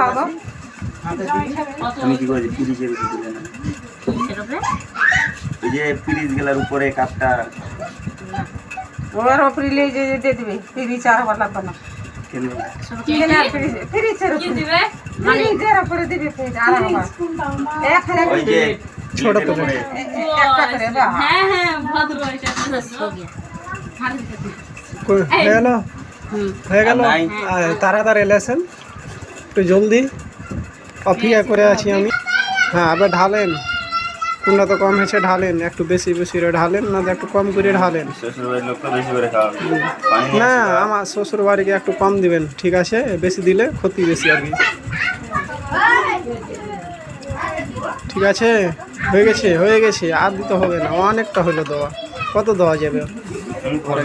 খাওয়া দাও। আমি কি করেছি ফ্রিজের উপরে দিলে না এই যে ফ্রিজ গেলার উপরে কাপটা ওর ওপরে নিয়ে যে দিয়ে দিবে ফ্রিজ আর হবার লাগবে না কেন ফ্রিজের উপরে দিবে ফ্রিজ আর হবার এখানে ওই যে ছোট করে একটা করে দাও। হ্যাঁ হ্যাঁ ভদ্র এটা হয়ে গেল হয়ে গেল নাই। তাড়াতাড়ি এলেছেন একটু জলদি অপেক্ষা করে আছি আমি। হ্যাঁ আবার ঢালেন, কোনটা তো কম হয়েছে ঢালেন, একটু বেশি বেশি করে ঢালেন না তো একটু কম করে ঢালেন। শ্বশুর বাড়ির লোকটা বেশি করে খাওয়াবে পানি নিয়ে না আসছে। আমার শ্বশুর বাড়িকে একটু কম দিবেন, ঠিক আছে? বেশি দিলে ক্ষতি বেশি আর কি। ঠিক আছে, হয়ে গেছে হয়ে গেছে, আর দিতে হবে না, অনেকটা হলো দেওয়া। কত দেওয়া যাবে? আমি করে পরে